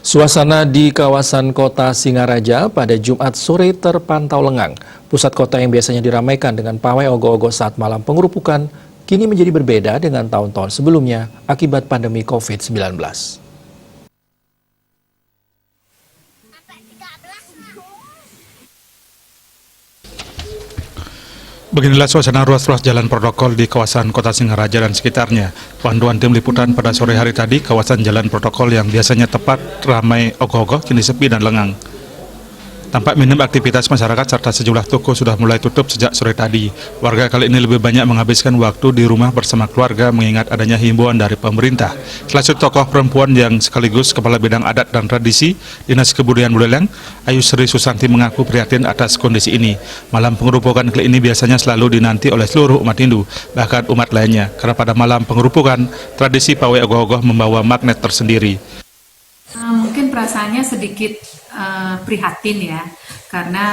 Suasana di kawasan kota Singaraja pada Jumat sore terpantau lengang. Pusat kota yang biasanya diramaikan dengan pawai ogoh-ogoh saat malam pengerupukan kini menjadi berbeda dengan tahun-tahun sebelumnya akibat pandemi COVID-19. Beginilah suasana ruas-ruas jalan protokol di kawasan kota Singaraja dan sekitarnya. Panduan tim liputan pada sore hari tadi, kawasan jalan protokol yang biasanya tepat ramai ogoh-ogoh kini sepi dan lengang. Tampak minim aktivitas masyarakat serta sejumlah toko sudah mulai tutup sejak sore tadi. Warga kali ini lebih banyak menghabiskan waktu di rumah bersama keluarga mengingat adanya himbauan dari pemerintah. Salah satu tokoh perempuan yang sekaligus Kepala Bidang Adat dan Tradisi Dinas Kebudayaan Buleleng, Ayu Sri Susanti mengaku prihatin atas kondisi ini. Malam pengerupukan kali ini biasanya selalu dinanti oleh seluruh umat Hindu, bahkan umat lainnya. Karena pada malam pengerupukan, tradisi pawai ogoh-ogoh membawa magnet tersendiri. Mungkin perasaannya sedikit prihatin ya, karena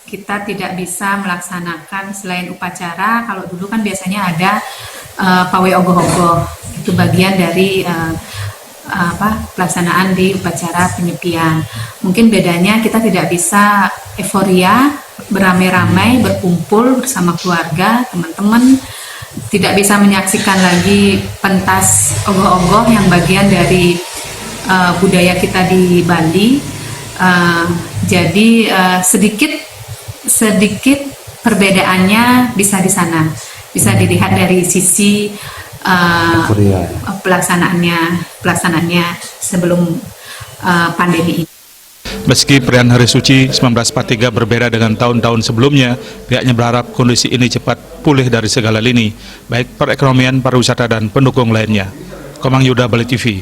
kita tidak bisa melaksanakan selain upacara. Kalau dulu kan biasanya ada pawai ogoh-ogoh, itu bagian dari pelaksanaan di upacara penyepian. Mungkin bedanya kita tidak bisa euforia, beramai-ramai, berkumpul bersama keluarga, teman-teman. Tidak bisa menyaksikan lagi pentas ogoh-ogoh yang bagian dari budaya kita di Bali. Jadi sedikit perbedaannya bisa di sana, bisa dilihat dari sisi pelaksanaannya sebelum pandemi ini. Meski perayaan Hari Suci 1943 berbeda dengan tahun-tahun sebelumnya, pihaknya berharap kondisi ini cepat pulih dari segala lini, baik perekonomian, pariwisata, dan pendukung lainnya. Komang Yuda, Bali TV.